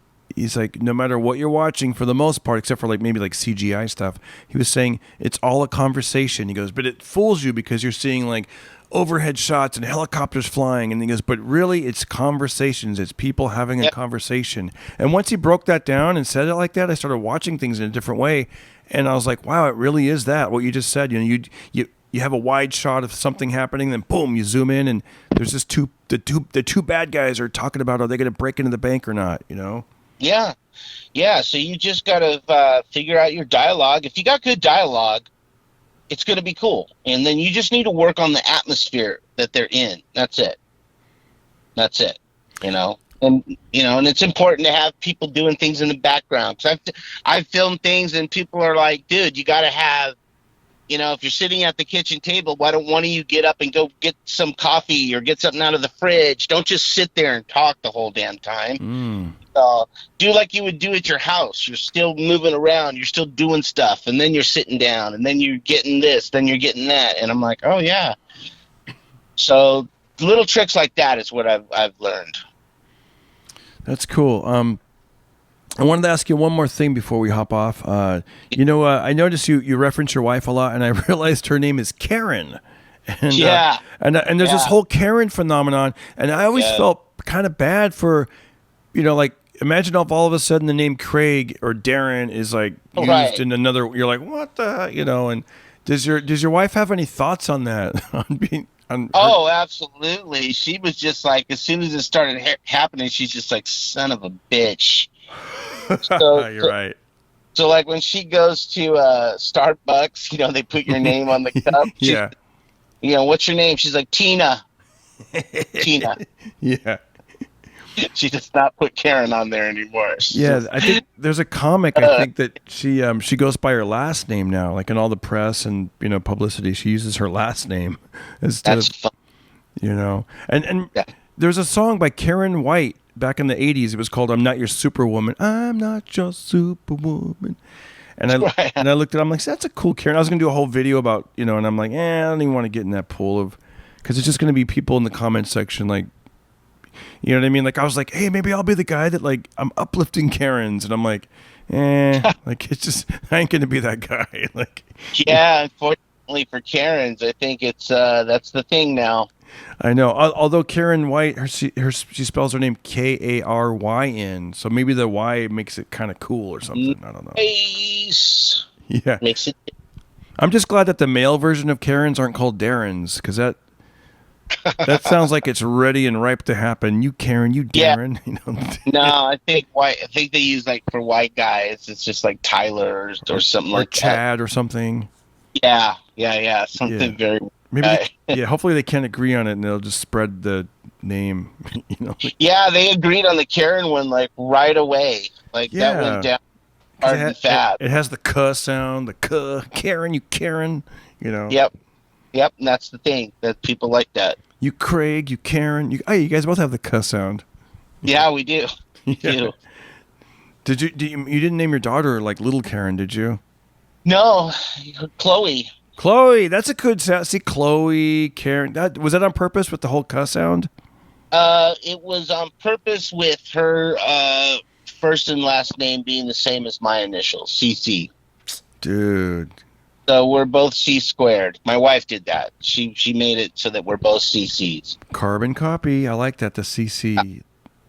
no matter what you're watching, for the most part, except for like maybe like CGI stuff, he was saying it's all a conversation. He goes, but it fools you because you're seeing like overhead shots and helicopters flying, and he goes, but really it's conversations. It's people having a conversation. And once he broke that down and said it like that, I started watching things in a different way, and I was like, wow, it really is that what you just said. You have a wide shot of something happening, then boom, you zoom in, and there's this the two bad guys are talking about, are they going to break into the bank or not? Yeah. So you just got to figure out your dialogue. If you got good dialogue, it's going to be cool. And then you just need to work on the atmosphere that they're in. That's it. And it's important to have people doing things in the background. Because I've filmed things and people are like, dude, you got to have, if you're sitting at the kitchen table, why don't one of you get up and go get some coffee or get something out of the fridge? Don't just sit there and talk the whole damn time. Do like you would do at your house. You're still moving around. You're still doing stuff. And then you're sitting down. And then you're getting this. Then you're getting that. And I'm like, oh, yeah. So little tricks like that is what I've learned. That's cool. I wanted to ask you one more thing before we hop off. I noticed you reference your wife a lot, and I realized her name is Karen. And, and there's this whole Karen phenomenon, and I always felt kind of bad for, like, imagine if all of a sudden the name Craig or Darren is like used in another. You're like, what the, and does your wife have any thoughts on that? Oh, absolutely. She was just like, as soon as it started happening, she's just like, son of a bitch. You're right. So like when she goes to Starbucks, they put your name on the cup. What's your name? She's like, Tina. Tina. Yeah. She does not put Karen on there anymore. I think there's a comic. I think that she goes by her last name now, like in all the press and publicity. She uses her last name instead of fun. And there's a song by Karen White back in the 80s. It was called "I'm Not Your Superwoman." I'm not your superwoman. And I looked at it, I'm like, that's a cool Karen. I was gonna do a whole video about and I'm like, I don't even want to get in that pool of, because it's just gonna be people in the comment section like. You know what I mean? Like I was like, hey, maybe I'll be the guy that like I'm uplifting Karens, and I'm like, like it's just I ain't gonna be that guy. Like, unfortunately for Karens, I think it's that's the thing now. I know. Although Karen White, she spells her name Karyn, so maybe the Y makes it kind of cool or something. I don't know. Nice. Yeah, makes it. I'm just glad that the male version of Karens aren't called Darrens, because that sounds like it's ready and ripe to happen. You Karen, you Darren. No, I think they use like for white guys, it's just like Tyler or something like Chad that. or something. Yeah. Something very. Maybe hopefully they can agree on it and they'll just spread the name. Yeah, they agreed on the Karen one like right away. Like that went down hard and fast. It has the "k" sound, the "k." Karen, you Karen. Yep, and that's the thing that people like that. You Craig, you Karen, you guys both have the "k" sound. Yeah, we do. We do. You didn't name your daughter like Little Karen, did you? No, Chloe. Chloe, that's a good sound. See, Chloe, Karen. Was that on purpose with the whole cuss sound? It was on purpose with her first and last name being the same as my initials, CC. Dude. So we're both C squared. My wife did that. She made it so that we're both CCs. Carbon copy. I like that. The CC.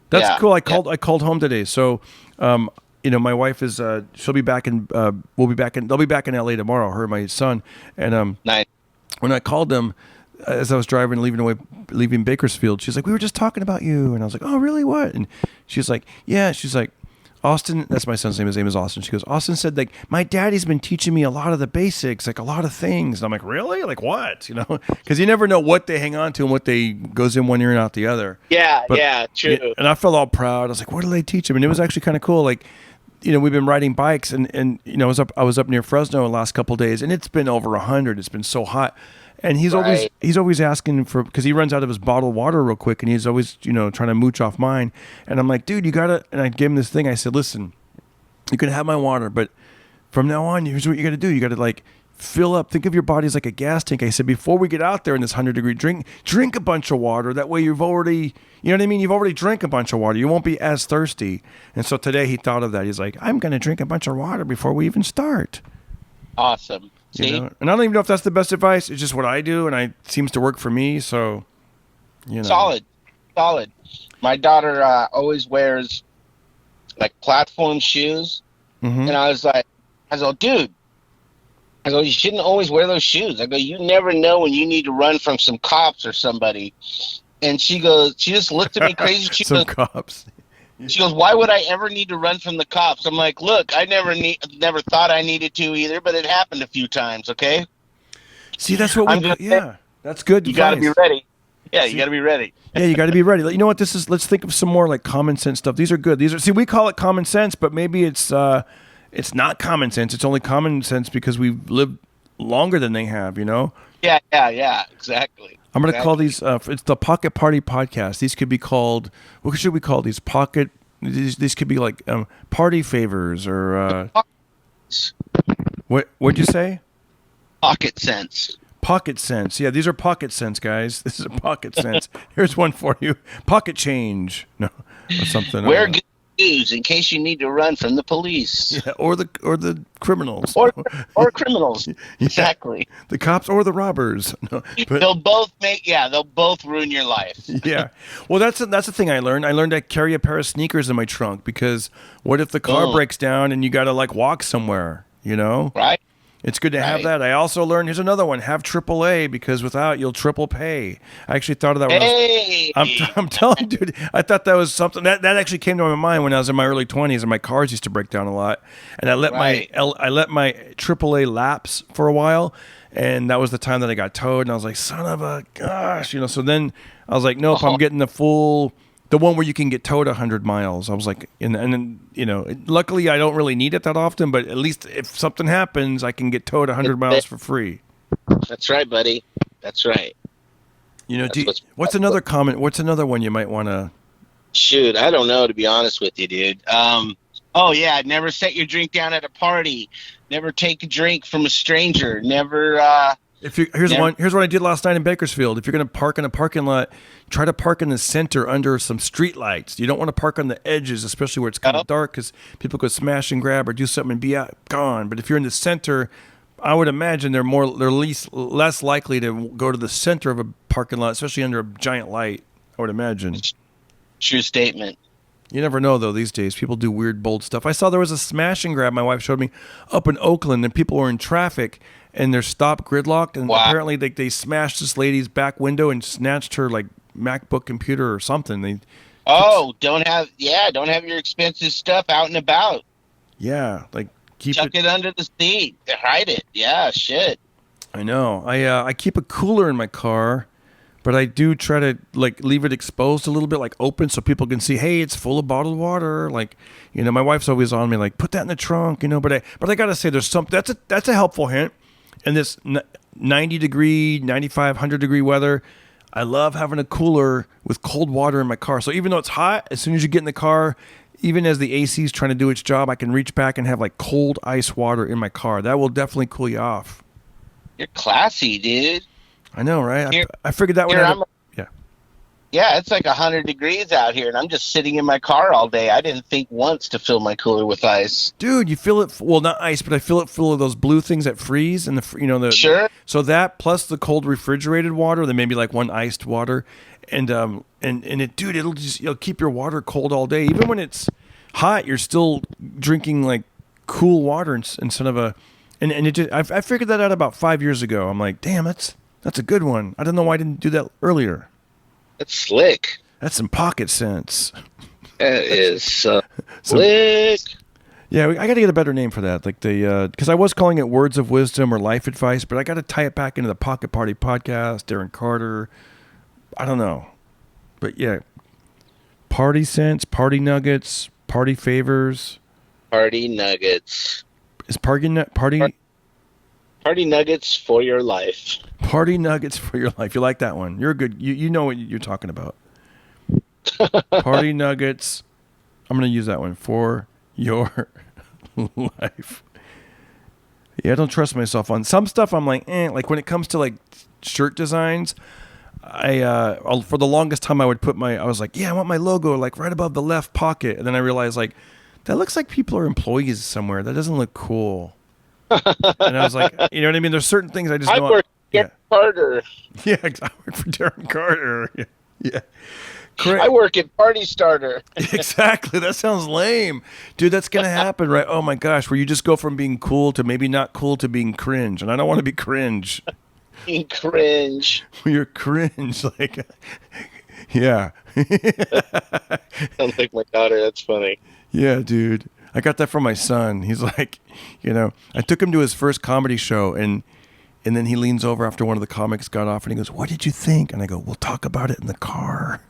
That's cool. I called home today. So, my wife is. She'll be back in. We'll be back in. They'll be back in LA tomorrow. Her and my son. And nice. When I called them, as I was driving, leaving Bakersfield, she's like, "We were just talking about you," and I was like, "Oh, really? What?" And she's like, "Yeah." She's like, "Austin," that's my son's name. His name is Austin. She goes, "Austin said like my daddy's been teaching me a lot of the basics, like a lot of things." And I'm like, "Really? Like what?" Because you never know what they hang on to and what they goes in one ear and out the other. Yeah, true. And I felt all proud. I was like, "What do they teach him?" And it was actually kind of cool. Like, we've been riding bikes, and I was up near Fresno the last couple of days, and it's been over 100. It's been so hot. And he's always asking for, because he runs out of his bottled water real quick, and he's always trying to mooch off mine. And I'm like, dude, you gotta. And I gave him this thing. I said, listen, you can have my water, but from now on, here's what you gotta do. You gotta like fill up. Think of your body as like a gas tank. I said, before we get out there in this 100-degree, drink a bunch of water. That way, you've already, you know what I mean. You've already drank a bunch of water. You won't be as thirsty. And so today he thought of that. He's like, I'm gonna drink a bunch of water before we even start. Awesome. See? And I don't even know if that's the best advice. It's just what I do, and it seems to work for me. So, Solid. My daughter always wears like platform shoes, and I was like, dude, you shouldn't always wear those shoes. I go, you never know when you need to run from some cops or somebody. And she just looked at me crazy. Cops. She goes, why would I ever need to run from the cops? I'm like, look, I never thought I needed to either, but it happened a few times, okay? See, that's what that's good. You got to be ready. Yeah, you got to be ready. Yeah, you got to be ready. You know what this is? Let's think of some more like common sense stuff. These are good. We call it common sense, but maybe it's not common sense. It's only common sense because we've lived longer than they have, Yeah, exactly. I'm going to call these, it's the Pocket Party Podcast. These could be called, what should we call these? These could be like party favors or, what'd you say? Pocket sense. Pocket sense. Yeah, these are pocket sense, guys. This is a pocket sense. Here's one for you. Pocket change. No, or something. Wear good shoes in case you need to run from the police. Yeah, or the criminals. Or criminals. Yeah. Exactly. The cops or the robbers. No, but, they'll both ruin your life. Yeah. Well, that's the thing I learned. I learned to carry a pair of sneakers in my trunk because what if the car breaks down and you got to like walk somewhere, Right. It's good to have that. I also learned, here's another one, have AAA because without, you'll triple pay. I actually thought of that when I'm telling you, dude, I thought that was something, that actually came to my mind when I was in my early 20s and my cars used to break down a lot. And I let my AAA lapse for a while, and that was the time that I got towed, and I was like, son of a gosh, so then I was like, nope, I'm getting the one where you can get towed 100 miles. I was like, and then, luckily I don't really need it that often, but at least if something happens, I can get towed 100 miles for free. That's right, buddy. That's right. What's another one you might want to? Shoot, I don't know, to be honest with you, dude. Never set your drink down at a party. Never take a drink from a stranger. Never, Here's what I did last night in Bakersfield. If you're going to park in a parking lot, try to park in the center under some street lights. You don't want to park on the edges, especially where it's kind of dark, because people could smash and grab or do something and be gone. But if you're in the center, I would imagine they're less likely to go to the center of a parking lot, especially under a giant light. I would imagine. True statement. You never know, though, these days. People do weird, bold stuff. I saw there was a smash and grab my wife showed me up in Oakland, and people were in traffic, and they're stopped gridlocked, and apparently they smashed this lady's back window and snatched her, like, MacBook computer or something. Don't have your expensive stuff out and about. Yeah, like, chuck it under the seat. Hide it. Yeah, shit. I know. I keep a cooler in my car, but I do try to like leave it exposed a little bit, like open, so people can see. Hey, it's full of bottled water. Like, my wife's always on me, like put that in the trunk, But I gotta say, there's some. That's a helpful hint. In this 90-degree, 95, 100-degree weather, I love having a cooler with cold water in my car. So even though it's hot, as soon as you get in the car, even as the AC is trying to do its job, I can reach back and have like cold ice water in my car. That will definitely cool you off. You're classy, dude. I know, right? Here- I figured that one here out. I'm- Yeah. Yeah, it's like 100 degrees out here, and I'm just sitting in my car all day. I didn't think once to fill my cooler with ice. Dude, you feel it, well, not ice, but I feel it full of those blue things that freeze and Sure. So that plus the cold refrigerated water, then maybe like one iced water, and it, dude, it'll keep your water cold all day. Even when it's hot, you're still drinking like cool water instead of and it just, I figured that out about 5 years ago. I'm like, damn, that's a good one. I don't know why I didn't do that earlier. That's slick. That's some pocket sense. That is slick. Yeah, I got to get a better name for that. Like because I was calling it Words of Wisdom or Life Advice, but I got to tie it back into the Pocket Party podcast, Darren Carter. I don't know. But yeah, Party Sense, Party Nuggets, Party Favors. Party Nuggets. Is Party Nuggets for your life. Party Nuggets for your life. You like that one? You're good. You know what you're talking about. Party Nuggets. I'm going to use that one for your life. Yeah, I don't trust myself on some stuff. I'm like, like when it comes to like shirt designs, I for the longest time I was like, yeah, I want my logo like right above the left pocket, and then I realized like that looks like people are employees somewhere. That doesn't look cool. And I was like, you know what I mean? There's certain things I just know. Darren Carter. Yeah, I work for Darren Carter. Yeah. I work at Party Starter. Exactly. That sounds lame. Dude, that's going to happen, right? Oh my gosh, where you just go from being cool to maybe not cool to being cringe. And I don't want to be cringe. Being cringe. You're cringe. Like, yeah. Sounds like my daughter. That's funny. Yeah, dude. I got that from my son. He's like, I took him to his first comedy show, and then he leans over after one of the comics got off, and he goes, "What did you think?" And I go, "We'll talk about it in the car."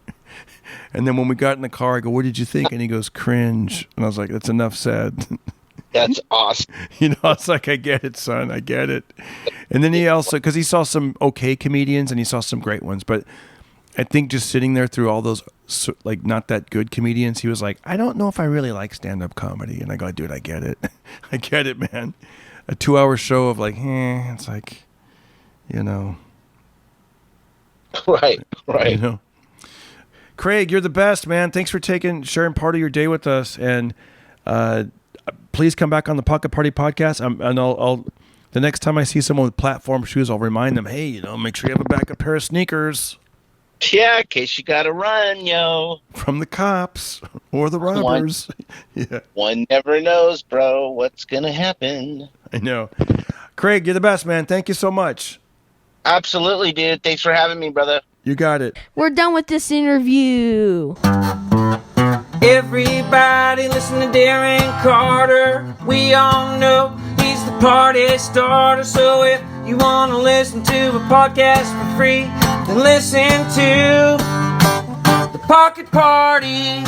And then when we got in the car, I go, "What did you think?" And he goes, "Cringe." And I was like, "That's enough said." That's awesome. It's like, I get it, son. I get it. And then he also, because he saw some okay comedians and he saw some great ones, but I think just sitting there through all those like not that good comedians, he was like, I don't know if I really like stand-up comedy. And I go, dude, I get it. I get it, man. A 2-hour show of like, it's like, Right. Craig, you're the best, man. Thanks for sharing part of your day with us. And please come back on the Pocket Party podcast. And I'll the next time I see someone with platform shoes, I'll remind them, hey, make sure you have a backup pair of sneakers. Yeah, in case you gotta run, yo. From the cops or the robbers. Yeah. One never knows, bro, what's gonna happen. I know. Craig, you're the best, man. Thank you so much. Absolutely, dude. Thanks for having me, brother. You got it. We're done with this interview. Everybody listen to Darren Carter. We all know he's the party starter. So if you want to listen to a podcast for free, then listen to the Pocket Party.